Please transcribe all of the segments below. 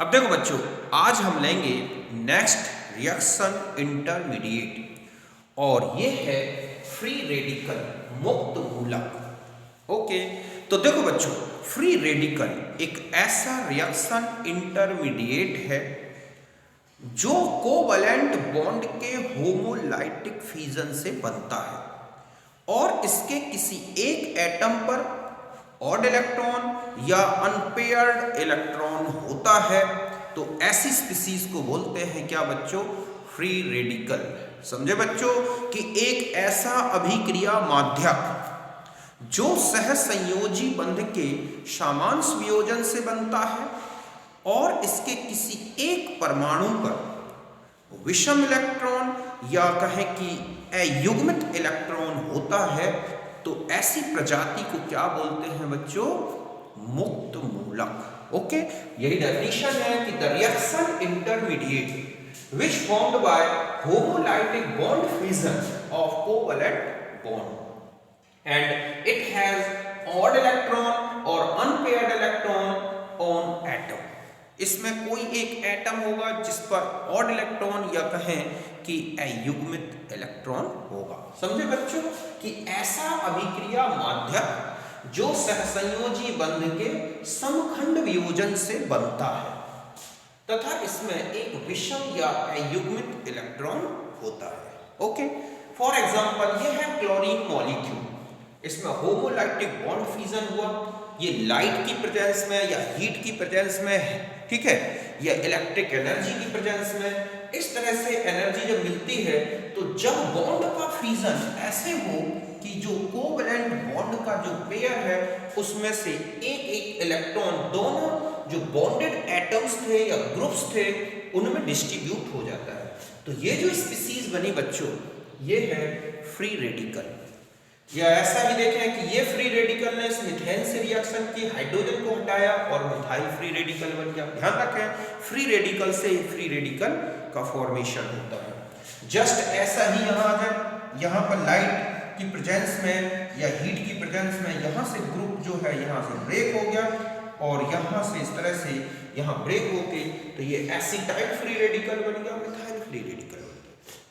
अब देखो बच्चों, आज हम लेंगे नेक्स्ट रिएक्शन इंटरमीडिएट और ये है फ्री रेडिकल मुक्त मूलक। ओके, तो देखो बच्चों, फ्री रेडिकल एक ऐसा रिएक्शन इंटरमीडिएट है जो कोवैलेंट बॉन्ड के होमोलाइटिक फिजन से बनता है और इसके किसी एक एटम पर ऑड इलेक्ट्रॉन या अनपेयर्ड इलेक्ट्रॉन होता है, तो ऐसी स्पीसीज को बोलते हैं क्या बच्चों? Free radical. समझे बच्चों कि एक ऐसा अभिक्रिया माध्यक जो सहसंयोजी बंध के सामांश वियोजन से बनता है और इसके किसी एक परमाणु पर विषम इलेक्ट्रॉन या कहें कि अयुग्मित इलेक्ट्रॉन होता है, तो ऐसी प्रजाति को क्या बोलते हैं बच्चों? मुक्त मूलक। ओके, यही डेफिनेशन है कि the reaction intermediate which formed bye homolytic bond fission of covalent bond and it has odd electron और अनपेयर्ड इलेक्ट्रॉन ऑन एटम। इसमें कोई एक एटम होगा जिस पर ऑड इलेक्ट्रॉन या कहें कि अयुग्मित इलेक्ट्रॉन होगा। समझे बच्चों कि ऐसा अभिक्रिया माध्यक जो सहसंयोजी बंध के समखंड वियोजन से बनता है तथा इसमें एक विषम या अयुग्मित इलेक्ट्रॉन होता है। ओके, फॉर एग्जांपल ये है क्लोरीन मॉलिक्यूल, इसमें होमोलाइटिक बॉन्ड फ्यूजन हुआ, ये लाइट की प्रेजेंस में या हीट की प्रेजेंस में है, ठीक है, या इलेक्ट्रिक एनर्जी की प्रेजेंस में। इस तरह से एनर्जी जब मिलती है तो जब बॉन्ड का फ्यूजन ऐसे हो कि जो कोवैलेंट बॉन्ड का जो पेयर है उसमें से एक एक इलेक्ट्रॉन दोनों जो बॉन्डेड एटम्स थे या ग्रुप्स थे उनमें डिस्ट्रीब्यूट हो जाता है। तो ये जो स्पीसीज बनी बच्चों, ये है फ्री रेडिकल। या ऐसा ही देखें कि ये फ्री रेडिकल ने इस मीथेन से रिएक्शन की, हाइड्रोजन को हटाया और मिथाइल फ्री रेडिकल बन गया। ध्यान रखें, फ्री रेडिकल से फ्री रेडिकल का फॉर्मेशन होता है। जस्ट ऐसा ही यहाँ है, यहाँ पर लाइट की प्रेजेंस में या हीट की प्रेजेंस में यहाँ से ग्रुप जो है यहाँ से ब्रेक हो गया और यहाँ से इस तरह से यहाँ ब्रेक होके तो ये एसिटाइल फ्री रेडिकल बन गया, मिथाइल फ्री रेडिकल।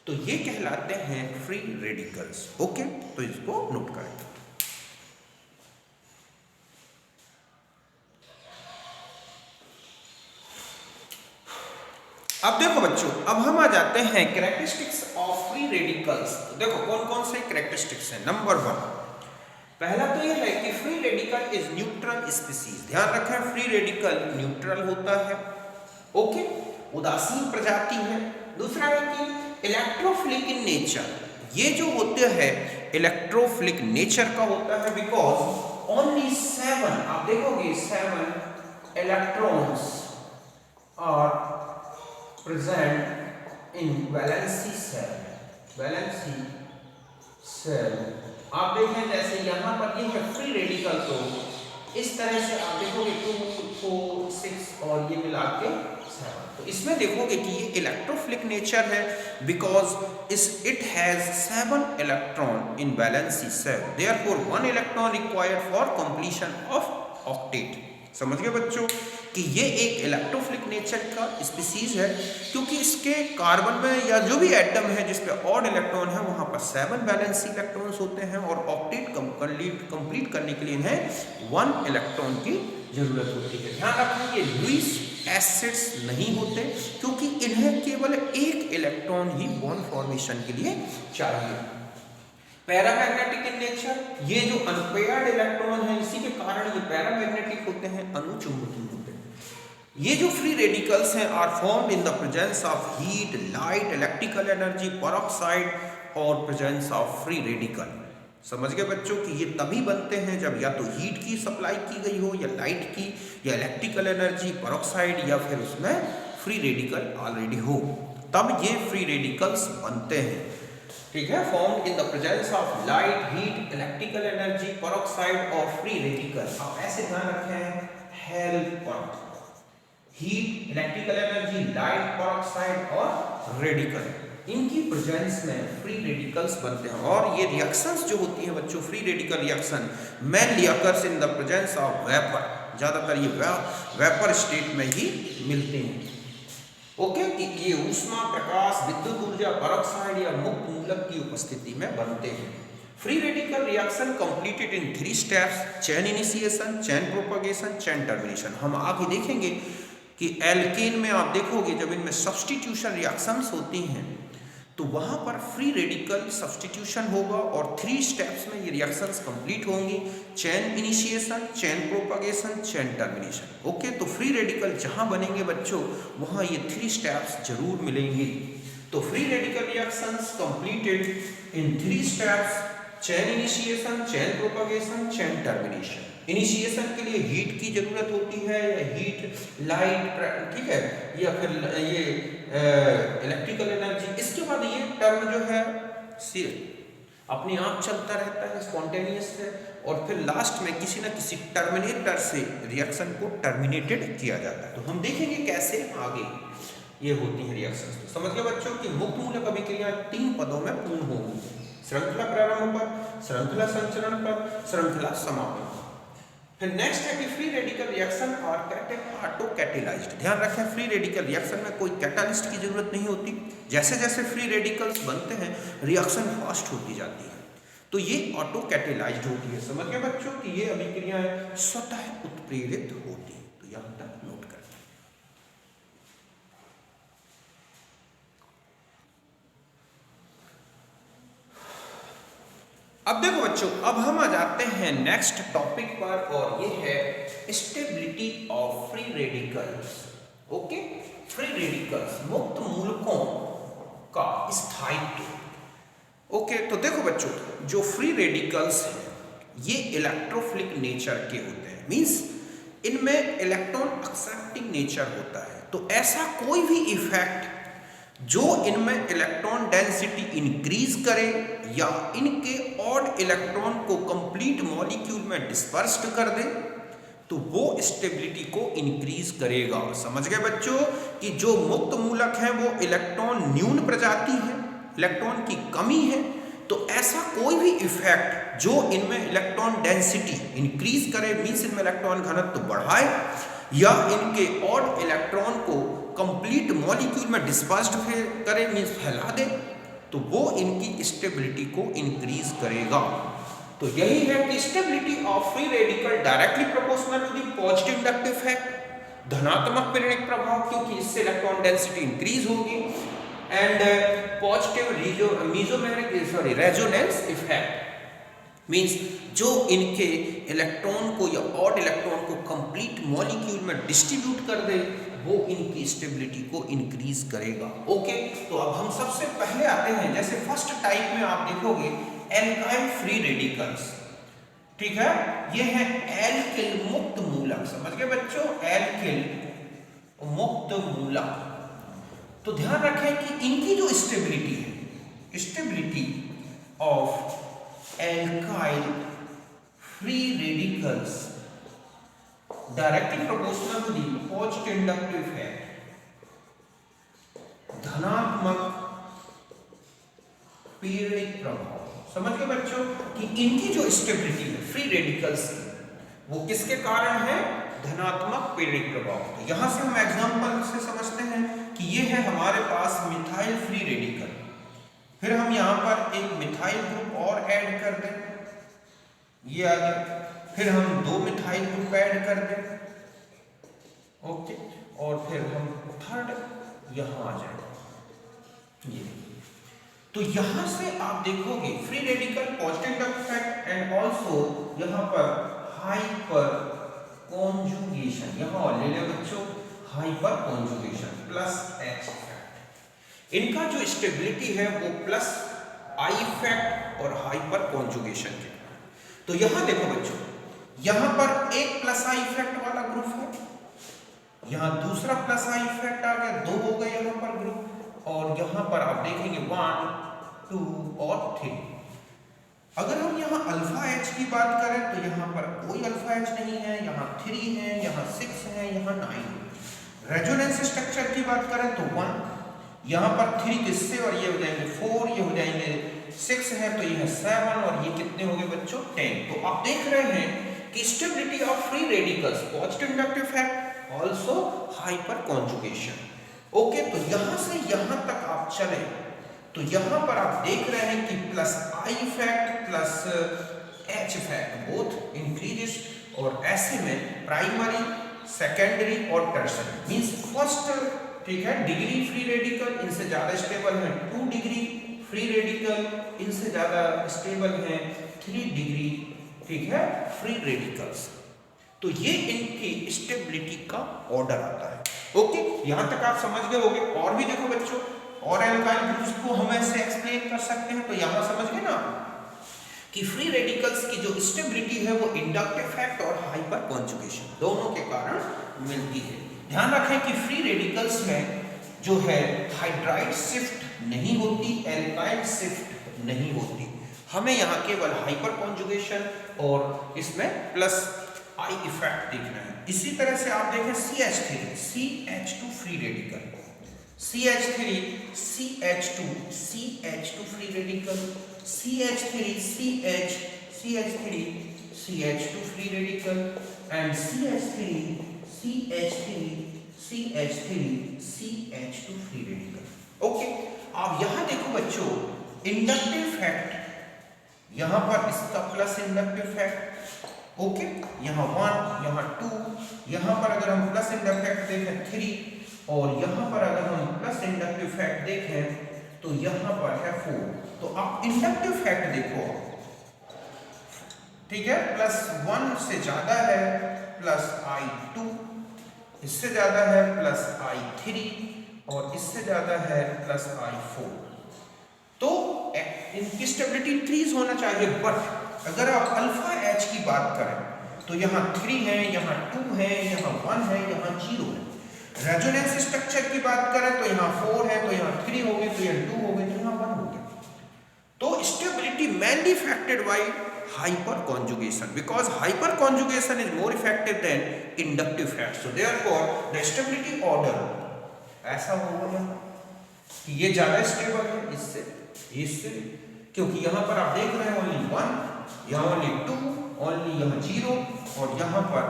तो ये कहलाते हैं फ्री रेडिकल्स। ओके, तो इसको नोट करें। अब देखो बच्चों, अब हम आ जाते हैं कैरेक्टरिस्टिक्स ऑफ फ्री रेडिकल्स। तो देखो कौन कौन से कैरेक्टरिस्टिक्स हैं। नंबर 1, पहला तो ये है कि free radical is neutral species. ध्यान रखें, फ्री रेडिकल न्यूट्रल होता है। ओके, उदासीन प्रजाति है। दूसरा है कि इलेक्ट्रोफिलिक इन नेचर, ये जो होते हैं इलेक्ट्रोफिलिक नेचर का होता है बिकॉज ओनली 7, आप देखोगे 7 electrons are present in valency shell. Valency shell आप देखें जैसे यहाँ पर ये है फ्री रेडिकल, तो इस तरह से आप देखोगे 2, 4, 6 और ये मिला के 7। तो इसमें देखोगे कि ये इलेक्ट्रोफिलिक नेचर है because it has 7 electron in valency shell, therefore 1 electron required for completion of octet. समझ गए बच्चों कि ये एक इलेक्ट्रोफिलिक नेचर का स्पीसीज है क्योंकि इसके कार्बन में या जो भी एटम है जिसपे ऑड इलेक्ट्रॉन है वहां पर 7 वैलेंसी इलेक्ट्रॉन्स होते हैं और ऑक्टेट कंप्लीट करने के लिए इन्हें 1 इलेक्ट्रॉन की जरूरत होती है। ध्यान रखना, ये लुईस एसिड्स नहीं होते क्योंकि इन्हें केवल एक इलेक्ट्रॉन ही बॉन्ड फॉर्मेशन के लिए चाहिए। पैरामैग्नेटिक इन नेचर, ये जो अनपेयर्ड इलेक्ट्रॉन है इसी के कारण ये पैरामैग्नेटिक होते हैं, अनुचुंबकीय होते हैं। ये जो फ्री रेडिकल्स हैं are formed in the presence of heat, light, electrical energy, peroxide और प्रेजेंस ऑफ फ्री रेडिकल। समझ गए बच्चों कि ये तभी बनते हैं जब या तो हीट की सप्लाई की गई हो या लाइट की या इलेक्ट्रिकल एनर्जी, पेरोक्साइड या फिर उसमें फ्री रेडिकल ऑलरेडी हो, तब ये फ्री रेडिकल्स बनते हैं। ठीक है, formed in the presence of light, heat, electrical energy, peroxide और फ्री रेडिकल। आप ऐसे ध्यान रखें, help, heat, electrical energy, light, peroxide और रेडिकल, इनकी प्रेजेंस में फ्री रेडिकल्स बनते हैं। और ये रिएक्शंस जो होती हैं बच्चों, free radical reaction mainly occurs in the presence of vapour. ज़्यादातर ये वेपर स्टेट में ही मिलते हैं। ओके, कि ये ऊष्मा, प्रकाश, विद्युत ऊर्जा, परऑक्साइड या मुक्त मूलक की उपस्थिति में बनते हैं। Free radical reaction completed in 3 steps: chain initiation, chain propagation, chain termination. हम आगे देखेंगे कि एल्केन में आप देखोगे जब इनमें सब्स्टिट्यूशन रिएक्शंस होती हैं तो वहाँ पर फ्री रेडिकल सब्स्टिट्यूशन होगा और 3 स्टेप्स में ये रिएक्शंस कंप्लीट होंगी: chain initiation, chain propagation, chain termination. Okay, तो फ्री रेडिकल जहाँ बनेंगे बच्चों वहाँ ये 3 स्टेप्स जरूर मिलेंगे। तो free radical reactions completed in 3 steps: chain initiation, chain propagation, chain termination. Initiation के लिए हीट की जरूरत होती है या हीट, लाइट, ठीक है, या फिर ये इलेक्ट्रिकल एनर्जी। इसके बाद ये टर्म जो है अपने आप चलता रहता है, स्पॉन्टेनियस है, और फिर लास्ट में किसी न किसी टर्मिनेटर से रिएक्शन को टर्मिनेटेड किया जाता है। तो हम देखेंगे कैसे आगे ये होती है रिएक्शंस। तो समझ गए बच्चों कि मुक्त मूलक अभिक्रिया 3 पदों में पूर्ण होगी: श्रृंखला प्रारंभ पर, श्रृंखला संचरण पर, श्रृंखला समापन पर। फिर नेक्स्ट है कि free radical reaction auto catalysed. ध्यान रखें, फ्री रेडिकल रिएक्शन में कोई कैटालिस्ट की जरूरत नहीं होती। जैसे जैसे फ्री रेडिकल्स बनते हैं रिएक्शन फास्ट होती जाती है, तो ये ऑटो कैटेलाइज्ड होती है। समझ गए बच्चों कि ये अभिक्रियाएं स्वतः उत्प्रेरित होती हैं। तो यहां तक नोट करें। अब देखो बच्चों, अब हम आ जाते हैं नेक्स्ट टॉपिक पर और ये है stability of free radicals. Okay, free radicals, मुक्त मूलकों का स्थायित्व। ओके, तो देखो बच्चों, जो फ्री रेडिकल्स हैं ये इलेक्ट्रोफिलिक नेचर के होते हैं, मींस इनमें इलेक्ट्रॉन एक्सेप्टिंग नेचर होता है। तो ऐसा कोई भी इफेक्ट जो इनमें इलेक्ट्रॉन डेंसिटी इंक्रीज करे या इनके ऑड इलेक्ट्रॉन को कंप्लीट मॉलिक्यूल में डिस्पर्स्ड कर दे तो वो स्टेबिलिटी को इंक्रीज करेगा। समझ गए बच्चों कि जो मुक्त मूलक हैं वो इलेक्ट्रॉन न्यून प्रजाति है, इलेक्ट्रॉन की कमी है, तो ऐसा कोई भी इफेक्ट जो इनमें इलेक्ट्रॉन डेंसिटी इंक्रीज करे, मींस इनमें इलेक्ट्रॉन घनत्व बढ़ाए या इनके ऑड इलेक्ट्रॉन को कंप्लीट मॉलिक्यूल में डिस्पर्स्ड करे, मींस फैला दे, तो वो इनकी स्टेबिलिटी को इंक्रीज करेगा। तो यही है कि stability of free radical directly proportional to the positive inductive effect, धनात्मक प्रेरक प्रभाव, क्योंकि इससे इलेक्ट्रॉन डेंसिटी इंक्रीज होगी, and positive mesomeric resonance effect, means जो इनके इलेक्ट्रॉन को या ऑड इलेक्ट्रॉन को कंप्लीट मॉलिक्यूल में डिस्ट्रीब्यूट कर दे वो इनकी स्टेबिलिटी को इंक्रीज करेगा। ओके, तो अब हम सबसे पहले आते हैं, जैसे फर्स्ट टाइप में आप देखोगे एल्काइल फ्री रेडिकल्स, ठीक है, ये है एल्किल मुक्त मूलक। समझ गए बच्चों, एल्किल मुक्त मूलक। तो ध्यान रखें कि इनकी जो स्टेबिलिटी है, stability of alkyl free radicals directly proportional to the positive inductive effect, धनात्मक प्रेरक प्रभाव। समझ गए बच्चों कि इनकी जो स्टेबिलिटी है फ्री रेडिकल्स की वो किसके कारण है? धनात्मक प्रेरक प्रभाव। तो यहां से हम एग्जांपल से समझते हैं कि ये है हमारे पास मिथाइल फ्री रेडिकल, फिर हम यहां पर एक मिथाइल ग्रुप और ऐड कर दें, ये आ गया, फिर हम 2 मिथाइल ग्रुप ऐड कर दें, ओके, और फिर हम थर्ड यहां आ जाए ये। तो यहां से आप देखोगे free radical positive effect and also यहां पर हाइपर कॉन्जुगेशन, यहां ले ले बच्चों hyper conjugation plus H effect. इनका जो स्टेबिलिटी है वो प्लस I इफेक्ट और हाइपर कॉन्जुगेशन के। तो यहां देखो बच्चों, यहां पर एक प्लस I इफेक्ट वाला ग्रुप है, यहां दूसरा प्लस I इफेक्ट आ गया, 2 हो गए यहां पर ग्रुप, और यहां पर आप देखेंगे 1, 2 और 3। अगर हम यहाँ अल्फा H की बात करें तो यहाँ पर कोई अल्फा H नहीं है, यहाँ 3 है, यहाँ 6 है, यहाँ 9 है। रेजोनेंस स्ट्रक्चर की बात करें तो 1, यहाँ पर 3 किससे, और ये हो जाएंगे 4, ये हो जाएंगे 6 है, तो ये है 7 और ये कितने हो गए बच्चों 10। तो आप देख रहे हैं कि stability of free radicals positive inductive effect also hyper conjugation. Okay, तो यहां से यहां तक आप चले तो यहां पर आप देख रहे हैं कि plus I effect plus H effect both increases, और ऐसे में प्राइमरी सेकेंडरी और टर्शियरी मींस फर्स्ट, ठीक है, डिग्री फ्री रेडिकल इनसे ज्यादा स्टेबल है 2 डिग्री फ्री रेडिकल, इनसे ज्यादा स्टेबल है 3 डिग्री, ठीक है, फ्री रेडिकल्स। तो ये इनकी स्टेबिलिटी का ऑर्डर आता है। ओके, यहां तक आप समझ गए होंगे। और भी देखो बच्चों, और एल्काइल ग्रुप्स को हम ऐसे एक्सप्लेन कर सकते हैं। तो यहां समझ गए ना कि फ्री रेडिकल्स की जो स्टेबिलिटी है वो इंडक्टिव इफेक्ट और हाइपर कॉन्जुगेशन दोनों के कारण मिलती है। ध्यान रखें कि फ्री रेडिकल्स में जो है हाइड्राइड शिफ्ट नहीं होती, एल्काइल शिफ्ट नहीं होती। हमें यहाँ केवल हाइपर कॉन्जुगेशन और इसमें प्लस आई इफेक्ट देखना है। इसी तरह से आप देखें CH2 free radical, CH2 free radical, CH2 free radical and CH2 free radical. Okay, आप यहां देखो बच्चों, इंडक्टिव इफेक्ट यहां पर इसका प्लस इंडक्टिव इफेक्ट। ओके, यहाँ 1, यहाँ 2, यहाँ पर अगर हम प्लस इंडक्टिव इफेक्ट देखें 3, और यहाँ पर अगर हम प्लस इंडक्टिव इफेक्ट देखें तो यहाँ पर है 4। तो आप इंडक्टिव इफेक्ट देखो, ठीक है, +1 से ज्यादा है +I2, इससे ज्यादा है +I3, और इससे ज्यादा है +I4। तो इनकी स्टेबिलिटी इंक्रीज होना चाहिए। बट अगर आप अल्फा एच की बात करें तो यहाँ 3 है, यहाँ 2 है, यहाँ 1 है, यहाँ 0 है। रेजोनेंस स्ट्रक्चर की बात करें तो यहाँ 4 है, तो यहाँ 3 हो गए, तो यहाँ 2 हो गए, तो यहाँ 1 हो गया। तो stability mainly affected by hyperconjugation, because hyperconjugation is more effective than inductive effect. So therefore the stability order ऐसा होगा कि ये ज्यादा स्टेबल है इससे, क्योंकि यहाँ पर आप देख रहे हैं ओनली 1, यहाँ ओनली 2, ओनली यहाँ 0, और यहाँ पर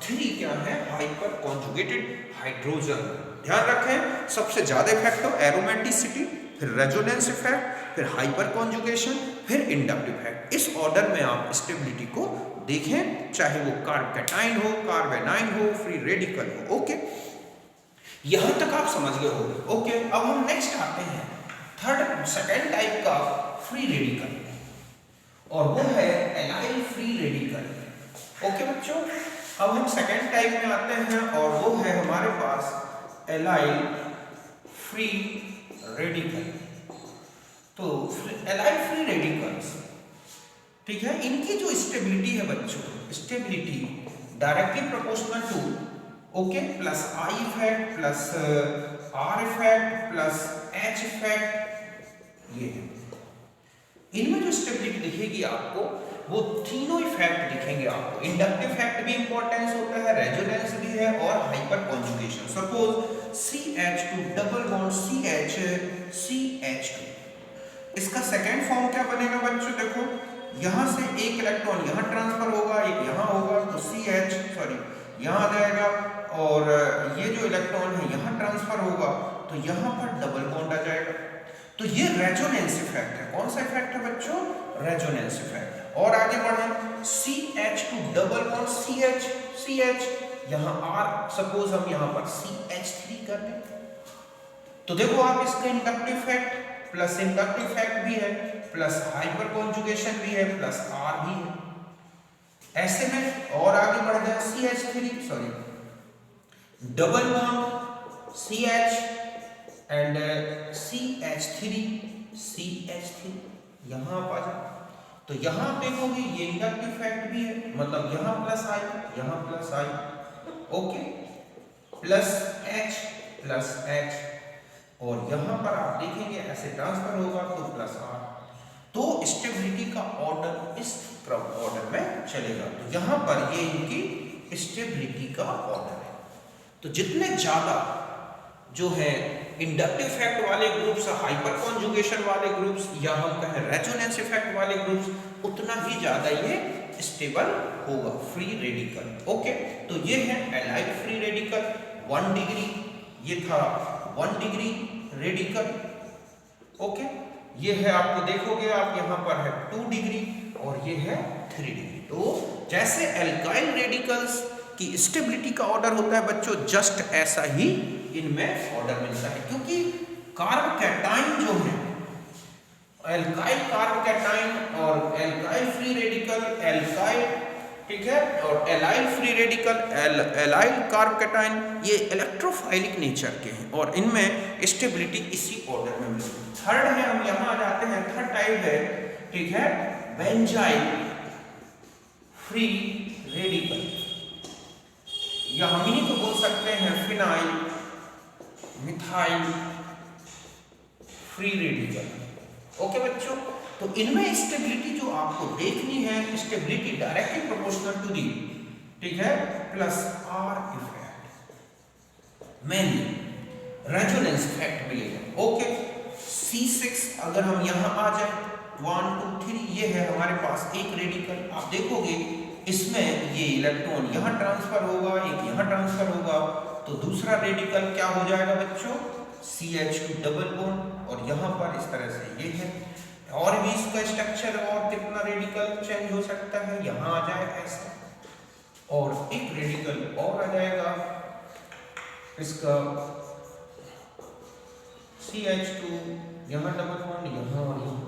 3 क्या है, हाइपर कॉन्जुगेटेड हाइड्रोजन। ध्यान रखें, सबसे ज्यादा इफेक्ट हो एरोमेटिसिटी, फिर रेजोनेंस इफेक्ट, फिर हाइपर कॉन्जुगेशन, फिर इंडक्टिव इफेक्ट। इस ऑर्डर में आप स्टेबिलिटी को देखें, चाहे वो कार्बोकैटायन हो, कार्बेनाइन हो, फ्री रेडिकल हो। ओके, यहां तक आप समझ गए हो। ओके, अब हम नेक्स्ट आते हैं सेकेंड टाइप का फ्री रेडिकल, और वो है एलाइल फ्री रेडिकल। ओके बच्चों, अब हम सेकेंड टाइप में आते हैं, और वो है हमारे पास एलाइल फ्री रेडिकल। तो एलाइल फ्री रेडिकल्स, ठीक है, इनकी जो स्टेबिलिटी है बच्चों, stability directly proportional to okay plus I effect plus R effect plus H effect, ये है। इनमें जो स्टेबिलिटी दिखेगी आपको वो तीनों इफेक्ट दिखेंगे आपको। इंडक्टिव इफेक्ट भी इंपॉर्टेंस होता है, रेजोनेंस भी है, और hyper conjugation. Suppose CH2 double bond CH2, इसका सेकेंड फॉर्म क्या बनेगा बच्चों, देखो यहां से एक इलेक्ट्रॉन यहां ट्रांसफर होगा, एक यहां होगा, तो यहां आ जाएगा, और ये जो इलेक्ट्रॉन है यहां ट्रांसफर होगा, तो यहां पर डबल बॉन्ड आ जाएगा। तो ये रेजोनेंस इफेक्ट है। कौन सा इफेक्ट है बच्चों, रेजोनेंस इफेक्ट। और आगे बढ़े, CH2 डबल बॉन्ड CH, यहां R, सपोज हम यहां पर CH3 कर दें, तो देखो आप इसका inductive effect plus inductive effect भी है, प्लस हाइपर कॉन्जुगेशन भी है, प्लस R भी है। ऐसे में और आगे बढ़ जाए, CH3 double bond CH and CH3 यहां आ जाए, तो यहां देखोगे ये इंडक्टिव इफेक्ट भी है, मतलब यहां प्लस आई, ओके, प्लस H, और यहां पर आप देखेंगे ऐसे ट्रांसफर होगा तो प्लस R। तो स्टेबिलिटी का ऑर्डर इस ऑर्डर में चलेगा। तो यहां पर ये इनकी स्टेबिलिटी का ऑर्डर है। तो जितने ज्यादा जो है इंडक्टिव इफेक्ट वाले ग्रुप्स, हाइपर कॉन्जुगेशन वाले ग्रुप्स, या हम कहें रेजोनेंस इफेक्ट वाले ग्रुप्स, उतना ही ज्यादा ये स्टेबल होगा फ्री रेडिकल। ओके, तो ये है एलाइड फ्री रेडिकल 1 डिग्री, ये था 1 डिग्री रेडिकल। ओके, ये है, आपको देखोगे आप यहाँ पर है 2 डिग्री और ये है 3 डिग्री। तो जैसे एल्काइल रेडिकल्स की स्टेबिलिटी का ऑर्डर होता है बच्चों, जस्ट ऐसा ही इनमें ऑर्डर मिलता है, क्योंकि कार्ब कैटाइन जो है, एल्काइल कार्ब कैटाइन और एल्काइल फ्री रेडिकल, एल्काइल, ठीक है, और allyl free radical, allyl carb cation, ये इलेक्ट्रोफाइलिक नेचर के हैं और इनमें स्टेबिलिटी इसी ऑर्डर में मिलती है। थर्ड है, हम यहाँ आ जाते हैं, थर्ड टाइप है, ठीक है, बेंजाइल फ्री रेडिकल, या हम इन्हीं को बोल सकते हैं phenyl methyl free radical. Okay बच्चों, तो इनमें स्टेबिलिटी जो आपको देखनी है, stability directly proportional to the, ठीक है, plus R effect, mainly resonance effect मिलेगा। ओके, C6 अगर हम यहाँ आ जाए 1 2 3, ये है हमारे पास एक रेडिकल, आप देखोगे इसमें ये इलेक्ट्रॉन यहाँ ट्रांसफर होगा, एक यहाँ ट्रांसफर होगा, तो दूसरा रेडिकल क्या हो जाएगा बच्चों, CH2 डबल बॉन्ड, और यहाँ पर इस तरह से ये है, और भी इसका स्ट्रक्चर और कितना रेडिकल चेंज हो सकता है, यहाँ आ जाए ऐसा, और एक रेडिकल और आ जाएगा इसका CH2, यहाँ डबल बॉन्ड, यहाँ और यहाँ।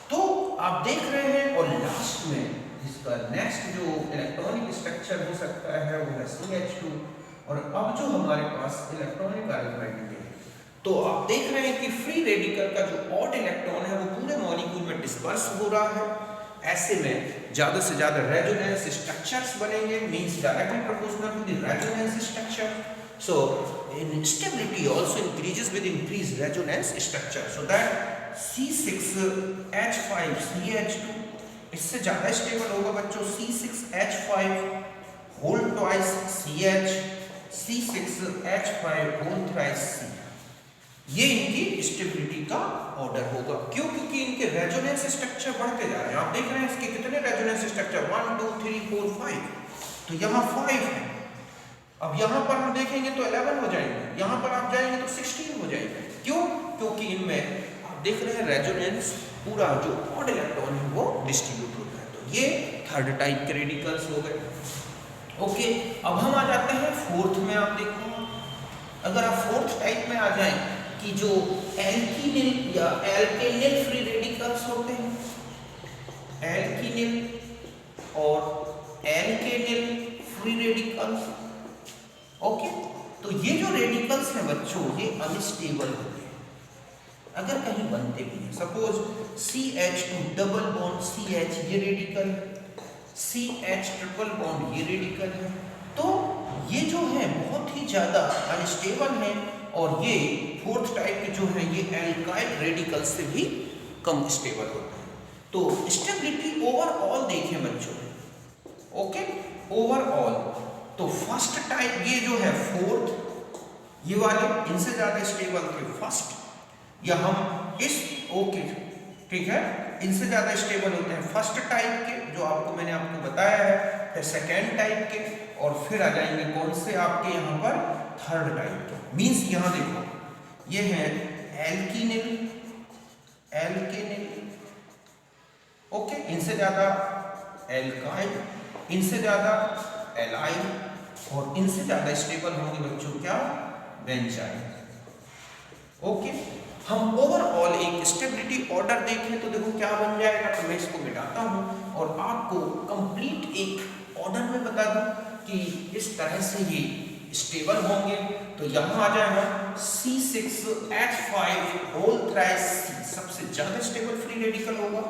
तो आप देख रहे हैं, और लास्ट में इसका नेक्स्ट जो इलेक्ट्रॉनिक स्ट्रक्चर हो सकता है वो है CH2, और अब जो हमारे पास इलेक्ट्रॉनिक अरेंजमेंट है, तो आप देख रहे हैं कि फ्री रेडिकल का जो ऑड इलेक्ट्रॉन है वो पूरे मॉलिक्यूल में डिस्पर्स हो रहा है। ऐसे में ज्यादा से ज्यादा रेजोनेंस स्ट्रक्चर्स बनेंगे, means directly proportional to the resonance structure. So instability also increases with increased resonance structure, so that C6H5CH2 इससे ज्यादा स्टेबल होगा बच्चों, C6H5 whole twice CH, C6H5 whole thrice C, ये इनकी स्टेबिलिटी का ऑर्डर होगा। क्यों? क्योंकि इनके रेजोनेंस स्ट्रक्चर बढ़ते जा रहे हैं। आप देख रहे हैं इसके कितने रेजोनेंस स्ट्रक्चर, 1 2 3 4 5, तो यहाँ 5 है। अब यहाँ पर हम देखेंगे तो 11 हो जाएंगे, यहाँ पर आप जाएंगे तो 16 हो जाएंगे। क्यों? क्योंकि इनमें आप देख रहे हैं रेजोनेंस पूरा जो ऑड इलेक्ट्रॉन है वो डिस्ट्रीब्यूट होता है। तो ये थर्ड टाइप के रेडिकल्स हो गए। ओके, अब हम आ जाते हैं फोर्थ में। आप देखो, अगर आप फोर्थ टाइप में आ जाएं कि जो एल्कीनिल या एल्केनिल फ्री रेडिकल्स होते हैं, एल्कीनिल और एल्केनिल फ्री रेडिकल्स। ओके, तो ये जो रेडिकल्स हैं बच्चों, ये अनस्टेबल होते हैं अगर कहीं बनते भी हैं। Suppose CH2 double bond CH ये रेडिकल है, CH ट्रिपल बॉन्ड ये रेडिकल है, तो ये जो है बहुत ही ज्यादा अनस्टेबल है, और ये फोर्थ टाइप के जो है ये एल्काइल रेडिकल से भी कम स्टेबल होते हैं। तो स्टेबिलिटी ओवरऑल देखें बच्चों, ओके, ओवरऑल तो फर्स्ट टाइप ये जो है फोर्थ, ये वाले इनसे ज्यादा स्टेबल थे फर्स्ट, या हम इस, ओके ठीक है, इनसे ज्यादा स्टेबल होते हैं फर्स्ट टाइप के जो आपको मैंने आपको बताया है, फिर सेकेंड टाइप के, और फिर आ जाएंगे कौन से आपके यहाँ पर थर्ड टाइप के। मीन्स यहाँ देखो ये है एल्कीनिल, एल्केनिल, ओके, इनसे ज्यादा एल्काइल, इनसे ज्यादा एलाइल, और इनसे ज्यादा स्टेबल होंगे बच्चों क्या, बेंजाइल। ओके, हम ओवरऑल एक स्टेबिलिटी ऑर्डर देखें तो देखो क्या बन जाएगा। तो मैं इसको मिटाता हूं और आपको कंप्लीट एक ऑर्डर में बता दूं कि इस तरह से ये स्टेबल होंगे। तो यहाँ आ जाएगा C6H5 होल थ्राइस C सबसे ज्यादा स्टेबल फ्री रेडिकल होगा,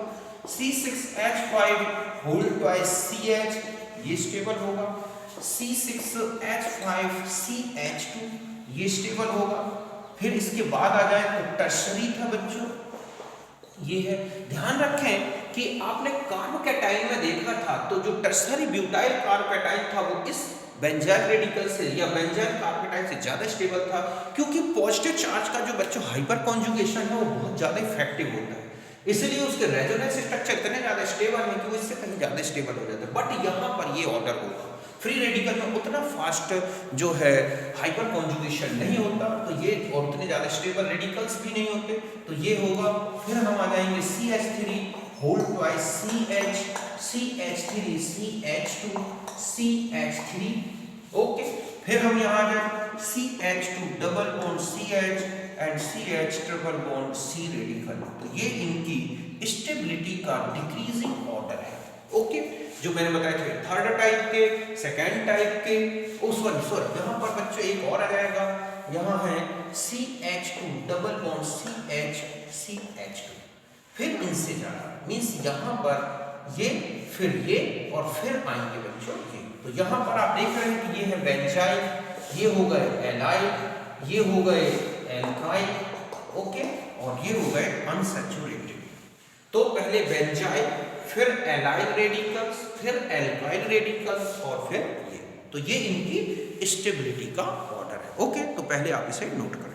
C6H5 होल ट्वाइस CH ये स्टेबल होगा, C6H5CH2 ये स्टेबल होगा। फिर इसके बाद आ जाए तो टर्शरी था बच्चों, ये है। ध्यान रखें कि आपने कार्ब कैटाइन में देखा था, तो जो टर्शरी ब्यूटाइल कार्ब कैटाइन था वो इस बेंजाइल रेडिकल से या बेंजाइल कार्ब कैटाइन से ज्यादा स्टेबल था, क्योंकि पॉजिटिव चार्ज का जो बच्चों हाइपर कॉन्जुगेशन है वो बहुत ज्यादा इफेक्टिव होता है। इसलिए उसके रेजोनेंस स्ट्रक्चर इतने ज्यादा स्टेबल है कि वो इससे कहीं ज्यादा स्टेबल हो जाता है। बट यहाँ पर ये ऑर्डर होगा, फ्री रेडिकल में उतना फास्ट जो है हाइपर कॉन्जुगेशन नहीं होता, तो ये और उतने ज्यादा स्टेबल रेडिकल्स भी नहीं होते, तो ये होगा। फिर हम आ जाएंगे CH3 whole twice CH, CH3 CH2 CH3, okay. फिर हम यहाँ आ जाए CH2 double bond CH and CH triple bond C radical, तो ये इनकी स्टेबिलिटी का डिक्रीजिंग ऑर्डर है, ओके। जो मैंने बताया थे थर्ड टाइप के, सेकेंड टाइप के, सॉरी यहाँ पर बच्चों एक और आ जाएगा, यहाँ है CH2 double bond CH CH2, फिर इनसे जाना मीन्स यहाँ पर ये, फिर ये, और फिर आएंगे बच्चों ये। तो यहाँ पर आप देख रहे हैं कि ये है बेंजाइल, ये हो गए एलाइल, ये हो गए एल्काइल, ओके, और ये हो गए अनसैचुरेटेड। तो पहले बेंजाइल, फिर एलाइल रेडिकल्स, फिर एल्काइल रेडिकल्स, और फिर ये। तो ये इनकी स्टेबिलिटी का ऑर्डर है, ओके। तो पहले आप इसे नोट करें।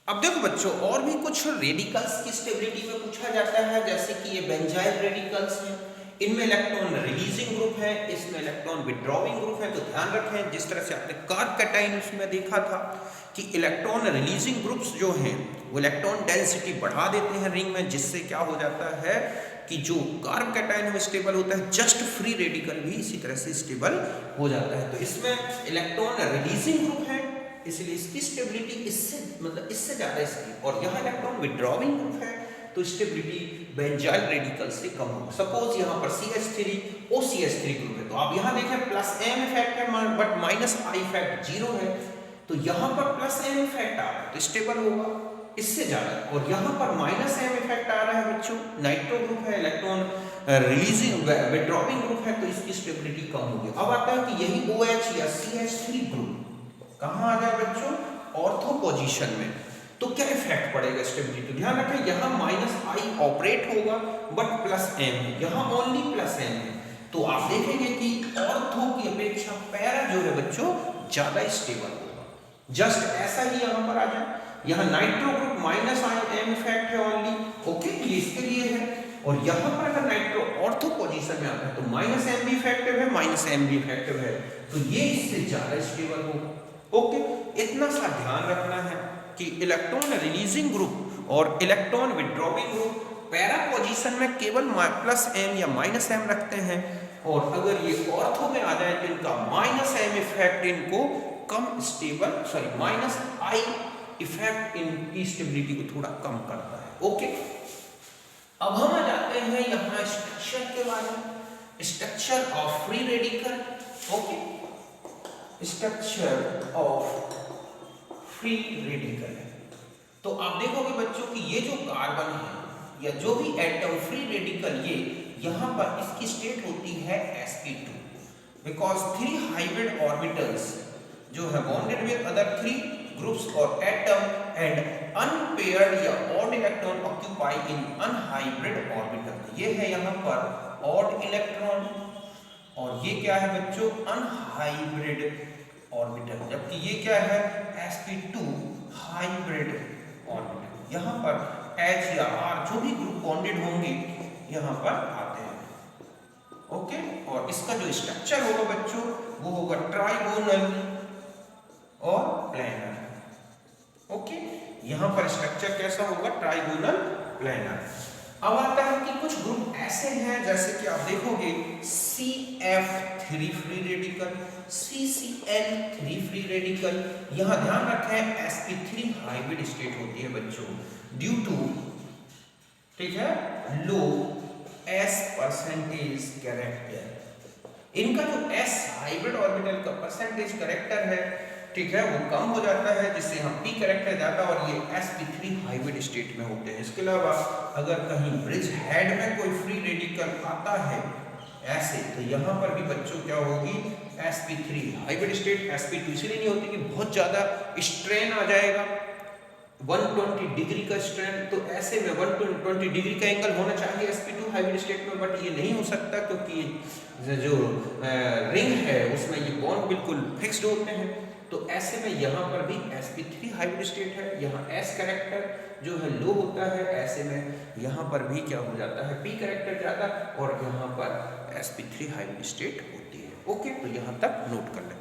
अब देखो बच्चों, और भी कुछ रेडिकल्स की स्टेबिलिटी में पूछा जाता है, जैसे कि ये बेंजाइल रेडिकल्स हैं, इनमें इलेक्ट्रॉन रिलीजिंग ग्रुप है, इसमें इलेक्ट्रॉन विड्रॉविंग ग्रुप है। तो ध्यान रखें, जिस तरह से आपने कार्ब कैटायन उसमें देखा था कि इलेक्ट्रॉन रिलीजिंग ग्रुप्स जो हैं वो इलेक्ट्रॉन डेंसिटी बढ़ा देते हैं रिंग में, जिससे क्या हो जाता है कि जो कार्ब कैटायन है वो स्टेबल होता है, जस्ट फ्री रेडिकल भी इसी तरह से स्टेबल हो जाता है। तो इसमें इलेक्ट्रॉन रिलीजिंग ग्रुप है, इसलिए इसकी स्टेबिलिटी इससे मतलब इससे ज्यादा इसकी, और यहाँ इलेक्ट्रॉन विड्रॉविंग ग्रुप है तो स्टेबिलिटी बेंजाइल रेडिकल से कम होगा। सपोज यहाँ पर CH3 OCH3 ग्रुप है, तो आप यहाँ देखें प्लस M इफेक्ट है बट माइनस I इफेक्ट 0 है, तो यहाँ पर प्लस M इफेक्ट आ रहा है तो स्टेबल होगा इससे ज्यादा, और यहाँ पर माइनस M इफेक्ट आ रहा है बच्चों, नाइट्रो ग्रुप है, इलेक्ट्रॉन रिलीजिंग विड्रॉविंग ग्रुप है, तो इसकी स्टेबिलिटी कम होगी। अब आता है कि यही OH या CH3 ग्रुप कहाँ आ जाए बच्चों, ऑर्थो पोजीशन में, तो क्या इफेक्ट पड़ेगा स्टेबिलिटी। ध्यान रखें यहाँ माइनस I ऑपरेट होगा बट प्लस M है, यहाँ ओनली प्लस M है, तो आप देखेंगे कि ऑर्थो की अपेक्षा पैरा जो है बच्चों ज्यादा स्टेबल होगा। जस्ट ऐसा ही यहाँ पर आ जाए, यहाँ nitro group minus I M effect है ओनली, ओके, ये इसके लिए है, और यहाँ पर अगर नाइट्रो ऑर्थो पोजीशन में आता है तो माइनस M भी इफेक्टिव है, माइनस M भी इफेक्टिव है, तो ये इससे ज्यादा स्टेबल होगा, ओके। इतना सा ध्यान रखना है कि इलेक्ट्रॉन रिलीजिंग ग्रुप और electron withdrawing group para position में केवल प्लस M या माइनस M रखते हैं, और अगर ये ऑर्थो में आ जाए तो इनका माइनस M इफेक्ट इनको कम stable, sorry minus I effect इनकी स्टेबिलिटी को थोड़ा कम करता है, ओके। अब हम आ जाते हैं यहाँ स्ट्रक्चर के बारे में, structure of free radical, okay, structure of free radical है। तो आप देखोगे बच्चों कि ये जो कार्बन है या जो भी एटम फ्री रेडिकल, ये यहाँ पर इसकी स्टेट होती है sp2, बिकॉज 3 हाइब्रिड ऑर्बिटल्स जो है बॉन्डेड विद अदर 3 ग्रुप्स और एटम एंड अनपेयर्ड या ऑड इलेक्ट्रॉन ऑक्यूपाई इन अनहाइब्रिड ऑर्बिटल। ये है यहाँ पर ऑड इलेक्ट्रॉन, और ये क्या है बच्चों, अनहाइब्रिड ऑर्बिटल, जबकि ये क्या है sp2 हाइब्रिड ऑर्बिटल। यहाँ पर H या R जो भी ग्रुप बॉन्डेड होंगे यहाँ पर आते हैं, ओके। और इसका जो स्ट्रक्चर होगा बच्चों वो होगा ट्राइगोनल और प्लेनर, ओके। यहाँ पर स्ट्रक्चर कैसा होगा, ट्राइगोनल प्लेनर। अब आता है कि कुछ ग्रुप ऐसे हैं जैसे कि आप देखोगे CF3 free radical, CCl3 free radical. यहाँ ध्यान रखें sp3 हाइब्रिड स्टेट होती है बच्चों ड्यू टू, ठीक है, लो S परसेंटेज कैरेक्टर। इनका जो S हाइब्रिड ऑर्बिटल का परसेंटेज कैरेक्टर है, ठीक है, वो कम हो जाता है, जिससे हम p कैरेक्टर जाता है और ये sp3 हाइब्रिड स्टेट में होते हैं। इसके अलावा अगर कहीं ब्रिज हेड में कोई फ्री रेडिकल आता है ऐसे, तो यहाँ पर भी बच्चों क्या होगी, sp3 हाइब्रिड स्टेट, sp2 इसलिए नहीं होती कि बहुत ज्यादा स्ट्रेन आ जाएगा 120 डिग्री का स्ट्रेंथ, तो ऐसे में 120 डिग्री का एंगल होना चाहिए sp2 हाइब्रिड स्टेट में, बट ये नहीं हो सकता क्योंकि जो रिंग है उसमें ये बॉन्ड बिल्कुल फिक्स्ड होते हैं। तो ऐसे में यहाँ पर भी sp3 हाइब्रिड स्टेट है, यहाँ s कैरेक्टर जो है लो होता है, ऐसे में यहाँ पर भी क्या हो जाता है p कैरेक्टर ज़्यादा, और यहाँ पर sp3 हाइब्रिड स्टेट होती है। ओके, तो यहाँ तक नोट कर लें।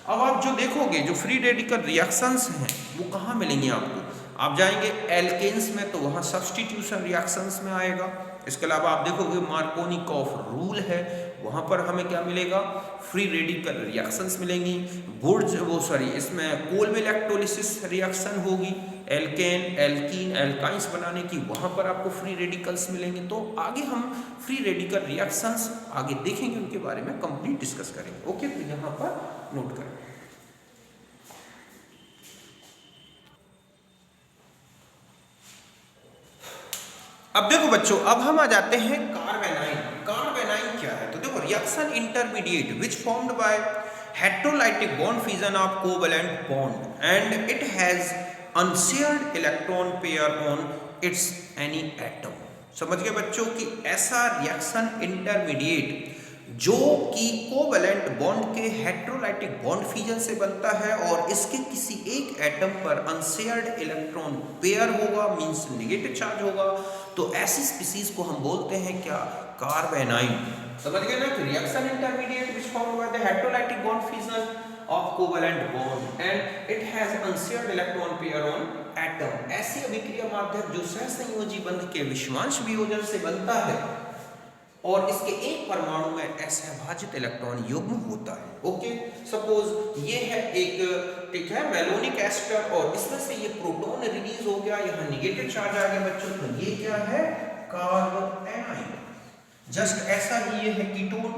अब आप जो देखोगे जो फ्री रेडिकल रिएक्शंस हैं वो कहाँ मिलेंगे आपको, आप जाएंगे एल्केन्स में तो वहाँ सब्स्टिट्यूशन रिएक्शंस में आएगा। इसके अलावा आप देखोगे मार्कोनिकॉफ रूल है, वहाँ पर हमें क्या मिलेगा, फ्री रेडिकल रिएक्शंस मिलेंगी। इसमें कोल्ब इलेक्ट्रोलिसिस रिएक्शन होगी, एल्केन एल्कीन एल्काइंस बनाने की, वहाँ पर आपको फ्री रेडिकल्स मिलेंगे। तो आगे हम फ्री रेडिकल रिएक्शंस आगे देखेंगे, उनके बारे में कंप्लीट डिस्कस करेंगे। ओके, तो यहाँ पर नोट करें। अब देखो बच्चों, अब हम आ जाते हैं कार्बेनाइन। कार्बेनाइन क्या है, तो देखो reaction intermediate which formed by heterolytic bond fission of covalent bond and it has unshared electron pair on its any atom. समझ गए बच्चों कि ऐसा रिएक्शन इंटरमीडिएट जो कि कोवैलेंट बॉन्ड के हेटेरोलाइटिक बॉन्ड फिजन से बनता है और इसके किसी एक एटम पर अनशेयर्ड इलेक्ट्रॉन पेयर होगा, मींस नेगेटिव चार्ज होगा, तो ऐसी स्पीसीज को हम बोलते हैं क्या, कार्बेनाइन। समझ गए ना कि reaction intermediate which formed by the heterolytic bond fission of covalent bond and it has unshared electron pair on atom. ऐसी अभिक्रिया माध्यम जो सहसंयोजी बंध के विषमांश वियोजन से बनता है और इसके एक परमाणु में असहभाजित इलेक्ट्रॉन युग्म होता है। ओके, सपोज ये है एक, ठीक है, मेलोनिक एस्टर और इसमें से ये प्रोटॉन रिलीज हो गया, यहाँ निगेटिव चार्ज आ गया बच्चों, तो ये क्या है, कार्बोनाइन। जस्ट ऐसा ही ये है कीटोन,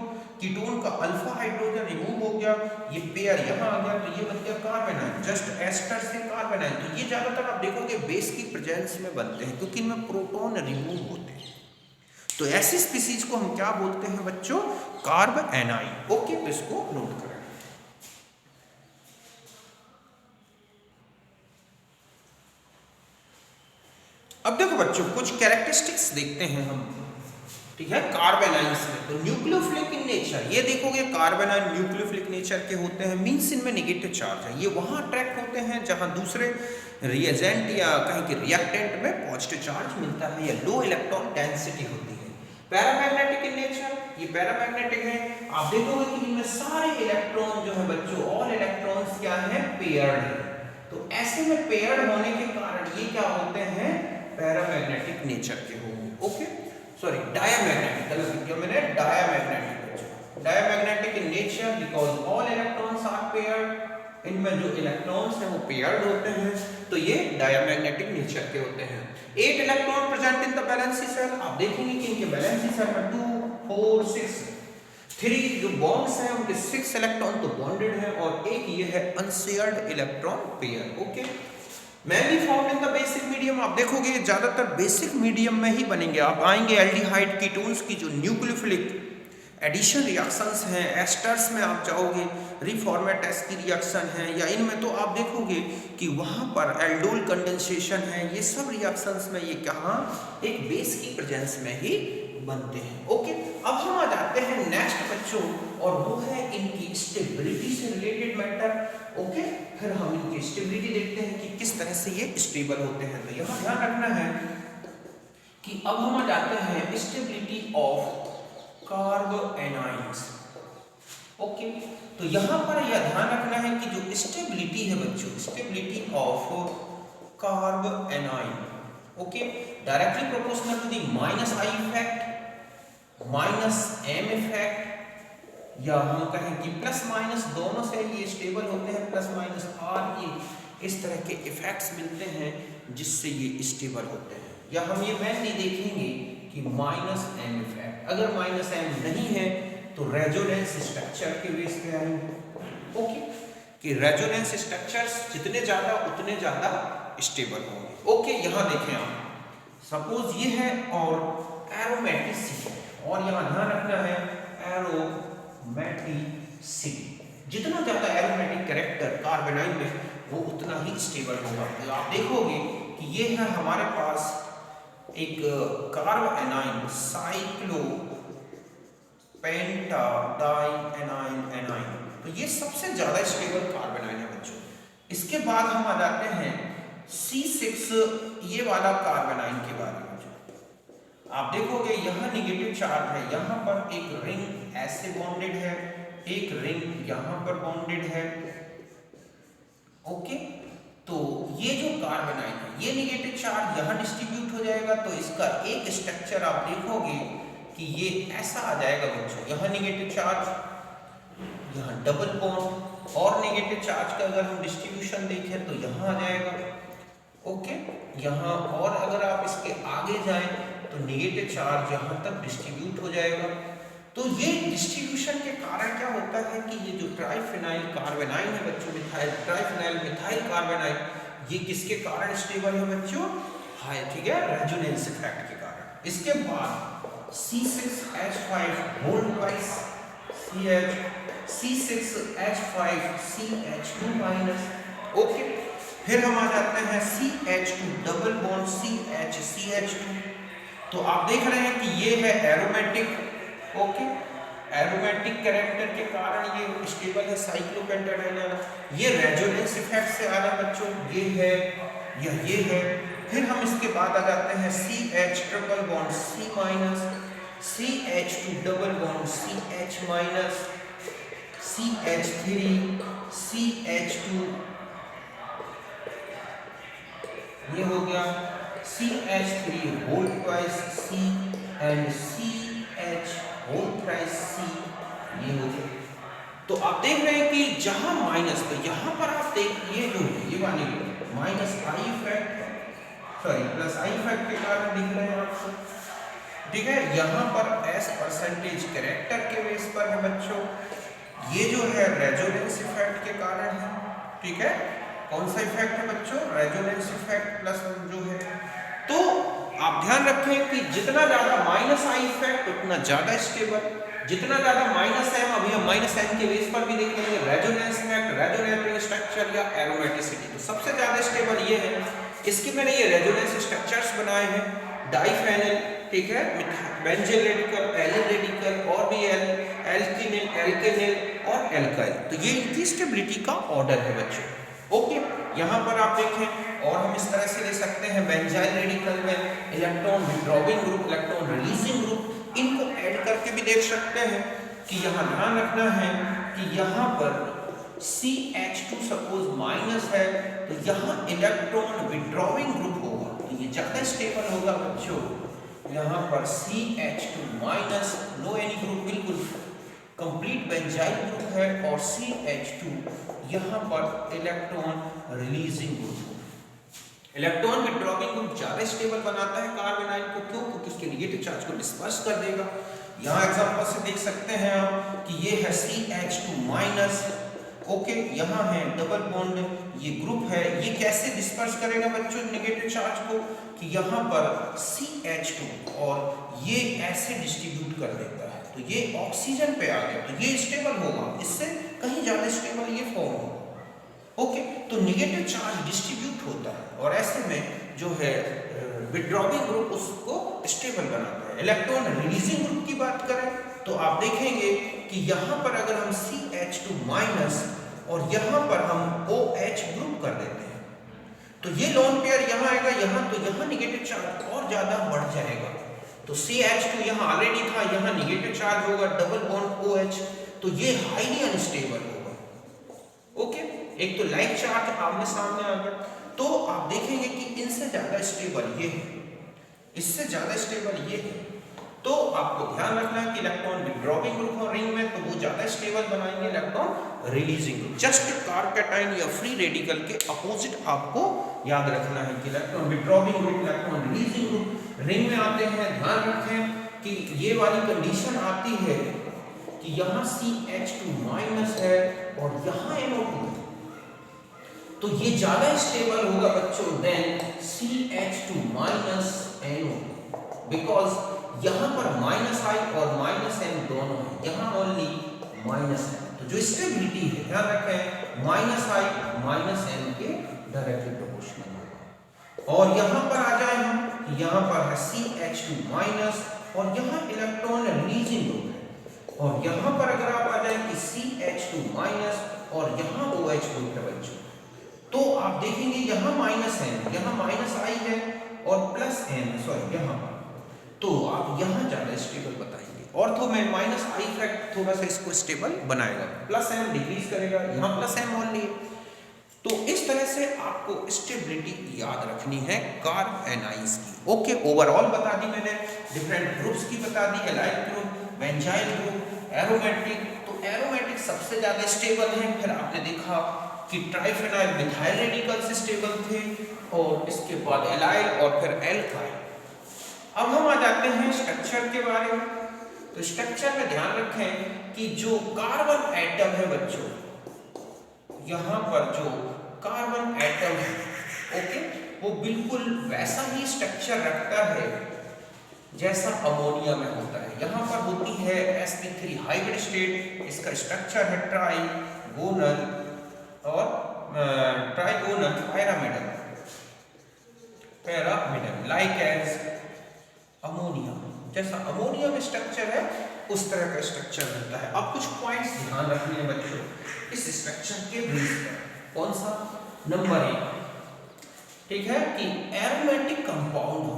कीटोन का अल्फा हाइड्रोजन रिमूव हो गया, ये पेयर यहाँ आ गया, तो ये बन गया कार्बोनाइन। जस्ट एस्टर से कार्बोनाइन, तो ये ज्यादातर आप देखोगे बेस की प्रेजेंस में बनते हैं क्योंकि इनमें प्रोटॉन रिमूव होते हैं। तो ऐसी स्पीसीज को हम क्या बोलते हैं बच्चों, कार्बोनाइन। ओके, तो इसको नोट करें। अब देखो बच्चों कुछ कैरेक्टरिस्टिक्स देखते हैं हम, ठीक है, कार्बोनाइन्स में। तो न्यूक्लियोफिलिक इन नेचर, ये देखोगे कार्बोनाइन न्यूक्लियोफिलिक नेचर के होते हैं, मींस इनमें नेगेटिव चार्ज है, ये वहां अट्रैक्ट होते हैं जहां दूसरे रिएजेंट या कहीं के रिएक्टेंट में पॉजिटिव चार्ज मिलता है या लो इलेक्ट्रॉन डेंसिटी होती है। पैरामैग्नेटिक इन नेचर, ये पैरामैग्नेटिक है, आप देखोगे कि इनमें सारे इलेक्ट्रॉन जो है बच्चों, ऑल इलेक्ट्रॉन्स क्या है, पेयर्ड है। तो ऐसे में पेयर्ड होने के कारण ये क्या होते हैं, पैरामैग्नेटिक नेचर के होंगे। ओके, सॉरी डायमैग्नेटिक, गलत किया मैंने, diamagnetic, diamagnetic in nature because all electrons are paired, इनमें जो इलेक्ट्रॉन्स हैं वो पेयर्ड होते हैं, तो ये डायमैग्नेटिक नेचर के होते हैं। 8 electron present in the valency shell, आप देखेंगे कि इनके वैलेंसी शेल में 2 4 6 3 जो बॉन्ड्स हैं उनके 6 इलेक्ट्रॉन तो बॉन्डेड हैं और एक ये है unshared electron pair. Okay, mainly found in the basic medium, आप देखोगे ज्यादातर बेसिक मीडियम में ही बनेंगे। आप आएंगे एल्डिहाइड कीटोन्स की जो न्यूक्लियोफिलिक एडिशन रिएक्शंस हैं, एस्टर्स में आप जाओगे, रिफॉर्मेटेस की रिएक्शन है, या इनमें तो आप देखोगे कि वहाँ पर एल्डोल कंडेंसेशन है, ये सब रिएक्शंस में ये कहाँ, एक बेस की प्रेजेंस में ही बनते हैं। ओके, अब हम आ जाते हैं नेक्स्ट बच्चों, और वो है इनकी स्टेबिलिटी से रिलेटेड मैटर। ओके, फिर हम इनकी स्टेबिलिटी देखते हैं कि किस तरह से ये स्टेबल होते हैं। तो यहाँ ध्यान रखना है कि अब हम आ जाते हैं स्टेबिलिटी ऑफ कार्बोनाइन्स। ओके, तो यहां पर यह ध्यान रखना है कि जो स्टेबिलिटी है बच्चों, stability of carbanion, okay, directly proportional to the minus I effect, minus M effect, या हम कहें कि प्लस माइनस दोनों से ये स्टेबल होते हैं, प्लस माइनस आर, ये इस तरह के इफेक्ट्स मिलते हैं जिससे ये स्टेबल होते हैं। या हम ये मेनली देखेंगे कि माइनस एम इफेक्ट, अगर माइनस एम नहीं है तो रेजोनेंस स्ट्रक्चर के बेस पे आएंगे। ओके, कि रेजोनेंस स्ट्रक्चर्स जितने ज्यादा उतने ज्यादा स्टेबल होंगे। ओके, यहां देखें आप, सपोज ये है और एरोमेटिसिटी, और यहां ध्यान रखना है एरोमेटिसिटी, जितना ज्यादा एरोमेटिक कैरेक्टर कार्बोनाइन में वो उतना ही स्टेबल होगा। तो आप देखोगे कि ये है हमारे पास एक कार्ब एनाइन साइक्लो पेंटा डाई एनाइन एनाइन, तो ये सबसे ज्यादा स्टेबल कार्बन आयन है बच्चों। इसके बाद हम आ जाते हैं C6 ये वाला कार्बन आयन के बारे में। आप देखोगे यहाँ निगेटिव चार्ज है, यहाँ पर एक रिंग ऐसे बॉन्डेड है, एक रिंग यहाँ पर बॉन्डेड है। ओके, तो ये जो कार्बन आयन है ये निगेटिव चार्ज यहाँ डिस्ट्रीब्यूट हो जाएगा, तो इसका एक स्ट्रक्चर आप देखोगे कि ये ऐसा आ जाएगा बच्चों। यहाँ निगेटिव चार्ज, यहाँ डबल बॉन्ड, और नेगेटिव चार्ज का अगर हम डिस्ट्रीब्यूशन देखें तो यहाँ आ जाएगा। ओके, यहाँ और अगर आप इसके आगे जाएं तो नेगेटिव चार्ज यहाँ तक डिस्ट्रीब्यूट हो जाएगा। तो ये डिस्ट्रीब्यूशन के कारण क्या होता है कि ये जो ट्राइफेनाइल कार्बोनाइन है बच्चों, मिथाइल ट्राइफेनाइल मिथाइल कार्बोनाइन, ये किसके कारण स्टेबल है बच्चों? हाई, ठीक है, रेजोनेंस इफेक्ट के कारण। इसके बाद C6H5 whole twice C6H5CH2 minus. Okay, फिर हम आ जाते हैं CH2 डबल बॉन्ड CH2। तो आप देख रहे हैं कि ये है एरोमेटिक। ओके, एरोमेटिक कैरेक्टर के कारण ये स्टेबल है साइक्लोपेंटाडाइन। ये रेजोनेंस इफेक्ट से आ रहा है बच्चों, ये है या ये है। फिर हम इसके बाद आ जाते हैं CH triple bond C minus, CH2 double bond CH minus, CH3 CH2, ये हो गया CH3 whole twice C and CH whole thrice C, ये हो गया। तो आप देख रहे हैं कि जहां माइनस, तो यहां पर आप देखिए जो ये वाली minus I effect, sorry plus I effect के कारण दिख रहे हैं आपको, ठीक है। यहां पर एस परसेंटेज कैरेक्टर के बेस पर है बच्चों, ये जो है रेजोनेंस इफेक्ट के कारण है, ठीक है। कौन सा इफेक्ट है बच्चों? रेजोनेंस इफेक्ट प्लस जो है। तो आप ध्यान रखें कि जितना ज्यादा माइनस आई इफेक्ट उतना ज्यादा स्टेबल, जितना ज्यादा माइनस एम, अभी हम माइनस एम के बेस पर भी देखेंगे, रेजोनेंस इफेक्ट, रेजोनेटिंग स्ट्रक्चर या एरोमेटिसिटी, तो सबसे ज्यादा स्टेबल ये है। इसके मैंने ये रेजोनेंस स्ट्रक्चर्स बनाए हैं, डाइफेनिल, ठीक है, बेंजीन रेडिकल, एलिन रेडिकल, और भी एल्किनिल, एल्केनिल और एल्काइल, तो ये इनकी स्टेबिलिटी का ऑर्डर है बच्चों। ओके, यहाँ पर आप देखें और हम इस तरह से ले सकते हैं बेंजाइल रेडिकल में electron withdrawing group, electron releasing group, इनको ऐड करके भी देख सकते हैं कि यहाँ ध्यान रखना है कि यहाँ पर CH2 सपोज माइनस है तो यहाँ इलेक्ट्रॉन विड्रॉविंग ग्रुप होगा, तो ये ज्यादा स्टेबल होगा बच्चों। यहाँ पर CH2 minus, no any group, बिल्कुल कंप्लीट बेंजाइल ग्रुप है, और CH2 यहाँ पर electron releasing group. Electron withdrawing group ज्यादा स्टेबल बनाता है कार्बन आयन को, क्यों? क्योंकि उसके नेगेटिव चार्ज को डिस्पर्स कर देगा। यहाँ एग्जांपल से देख सकते हैं आप कि ये है CH2 माइनस, ओके, यहाँ है डबल बॉन्ड, ये ग्रुप है, ये कैसे डिस्पर्स करेगा बच्चों नेगेटिव चार्ज को? कि यहाँ पर CH2 और ये ऐसे डिस्ट्रीब्यूट कर देता है, तो ये ऑक्सीजन पे आ गया, तो ये स्टेबल होगा, इससे कहीं ज्यादा स्टेबल ये फॉर्म होगा। ओके, तो नेगेटिव चार्ज डिस्ट्रीब्यूट होता है और ऐसे में जो है विड्रॉविंग ग्रुप उसको स्टेबल बनाता है। इलेक्ट्रॉन रिलीजिंग ग्रुप की बात करें तो आप देखेंगे कि यहाँ पर अगर हम CH2 माइनस और यहाँ पर हम OH ग्रुप कर देते हैं तो ये लोन पेयर यहाँ आएगा, यहाँ तो यहाँ नेगेटिव चार्ज और ज्यादा बढ़ जाएगा। तो CH2 यहाँ ऑलरेडी था, यहाँ नेगेटिव चार्ज होगा, डबल बॉन्ड OH, तो ये हाईली अनस्टेबल होगा। ओके, एक तो लाइक चार्ज आमने सामने आ गया, तो आप देखेंगे कि इनसे ज्यादा स्टेबल ये है, इससे ज्यादा स्टेबल ये है। तो आपको ध्यान रखना है कि इलेक्ट्रॉन विड्रॉविंग ग्रुप और रिंग में तो वो ज्यादा स्टेबल बनाएंगे, electron releasing group. Just carbocation या फ्री रेडिकल के अपोजिट आपको याद रखना है कि electron withdrawing group, electron releasing group. Ring में आते हैं, ध्यान रखें कि ये वाली कंडीशन आती है कि यहाँ CH2 माइनस है और यहाँ NO2, तो ये ज्यादा स्टेबल होगा बच्चों then CH2 minus NO, because यहाँ पर माइनस आई और माइनस एन दोनों है, यहाँ ओनली माइनस है, तो जो स्टेबिलिटी है ध्यान रखें माइनस आई माइनस एन के डायरेक्टली प्रोपोर्शनल होगा। और यहाँ पर आ जाए हम, यहाँ पर है CH2 माइनस और यहाँ इलेक्ट्रॉन रिलीजिंग ग्रुप है, और यहाँ पर अगर आप आ जाए कि CH2 माइनस और यहाँ OH ग्रुप है बच्चों, तो आप देखेंगे यहाँ माइनस n, यहाँ माइनस I है और प्लस n, सॉरी यहाँ पर, तो आप यहाँ ज्यादा स्टेबल बताएंगे। ऑर्थो में माइनस I फैक्ट थोड़ा सा इसको स्टेबल बनाएगा, प्लस m डिक्रीज करेगा, यहाँ प्लस m ओनली है। तो इस तरह से आपको स्टेबिलिटी याद रखनी है कार्ब एनाइंस की। ओके, ओवरऑल बता दी मैंने, डिफरेंट ग्रुप्स की बता दी, allyl group, benzyl group, aromatic. तो एरोमेटिक सबसे ज्यादा स्टेबल है, फिर आपने देखा कि ट्राइफेनाइल मिथाइल रेडिकल्स स्टेबल थे, और इसके बाद एलाइल और फिर एल्काइल। अब हम आ जाते हैं स्ट्रक्चर के बारे में। तो स्ट्रक्चर में ध्यान रखें कि जो कार्बन एटम है बच्चों, यहाँ पर जो कार्बन एटम है, ओके, वो बिल्कुल वैसा ही स्ट्रक्चर रखता है जैसा अमोनिया में होता है। यहाँ पर होती है sp3 हाइब्रिड स्टेट, इसका स्ट्रक्चर है ट्राइगोनल और trigonal pyramidal like as ammonia. जैसा अमोनिया में स्ट्रक्चर है उस तरह का स्ट्रक्चर रहता है। अब कुछ पॉइंट्स ध्यान रखने हैं बच्चों इस स्ट्रक्चर के बेस पर। कौन सा? नंबर 1, ठीक है, कि एरोमेटिक कंपाउंड हो,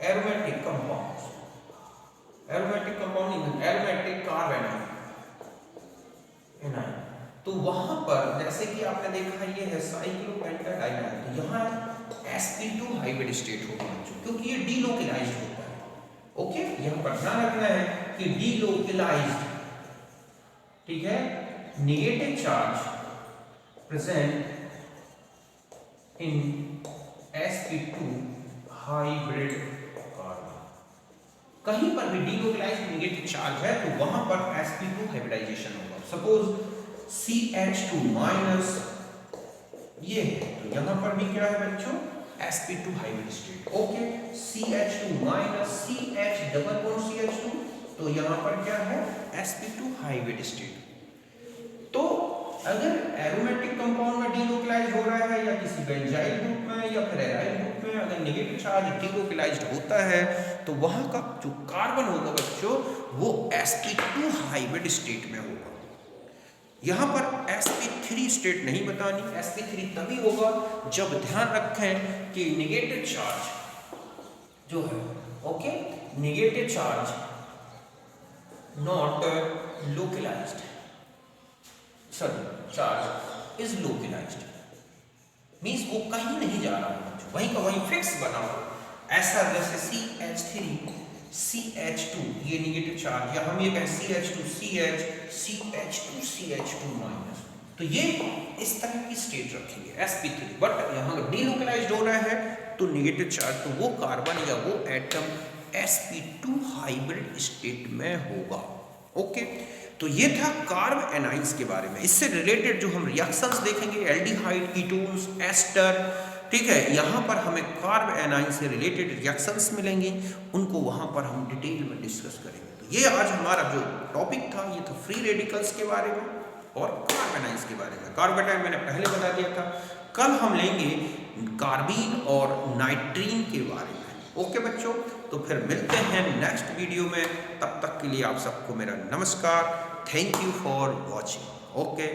aromatic compound, aromatic compound, aromatic carb A9, तो वहां पर जैसे कि आपने देखा ये है साइक्लोपेंटाडाइनाइन, तो यहाँ sp2 हाइब्रिड स्टेट होगा क्योंकि ये डीलोकलाइज्ड होता है। ओके, यहाँ पर ध्यान रखना है कि डीलोकलाइज्ड, ठीक है, negative charge present in sp2 hybrid carbon. कहीं पर भी डीलोकलाइज्ड नेगेटिव चार्ज है तो वहां पर sp2 हाइब्रिडाइजेशन होगा। सपोज CH2 माइनस ये है, तो यहां पर भी क्या है बच्चों? sp2 hybrid state. Okay, CH2 minus CH double bond CH2, तो यहां पर क्या है? sp2 hybrid state. तो अगर एरोमेटिक कंपाउंड में डीलोकलाइज्ड हो रहा है या किसी बेंजाइल ग्रुप में या फिर एराइल ग्रुप में अगर नेगेटिव चार्ज डीलोकलाइज्ड होता है तो वहां का जो कार्बन होगा बच्चों वो sp2 हाइब्रिड स्टेट में होगा। यहाँ पर sp3 स्टेट नहीं बतानी, sp3 तभी होगा जब ध्यान रखें कि नेगेटिव चार्ज जो है, okay, negative charge not localized, sorry, charge is localized, means वो कहीं नहीं जा रहा है, वहीं का वहीं फिक्स बना हुआ। ऐसा जैसे CH3 CH2 ये नेगेटिव चार्ज, या हम ये कहें CH2 CH CH2 CH2 minus, तो ये इस तरह की स्टेट रखेंगे sp3। बट यहाँ डीलोकलाइज्ड हो रहा है तो नेगेटिव चार्ज, तो वो कार्बन या वो एटम sp2 हाइब्रिड स्टेट में होगा। ओके, तो ये था कार्ब एनाइंस के बारे में। इससे रिलेटेड जो हम रिएक्शंस देखेंगे, एल्डिहाइड, कीटोन्स, एस्टर, ठीक है, यहाँ पर हमें कार्ब एनाइन से रिलेटेड रिएक्शंस मिलेंगी, उनको वहाँ पर हम डिटेल में डिस्कस करेंगे। तो ये आज हमारा जो टॉपिक था ये था फ्री रेडिकल्स के बारे में और कार्ब एनाइंस के बारे में। कार्ब एनाइन मैंने पहले बता दिया था। कल हम लेंगे कार्बीन और नाइट्रीन के बारे में। ओके बच्चों, तो फिर मिलते हैं नेक्स्ट वीडियो में। तब तक के लिए आप सबको मेरा नमस्कार। Thank you for watching. Okay.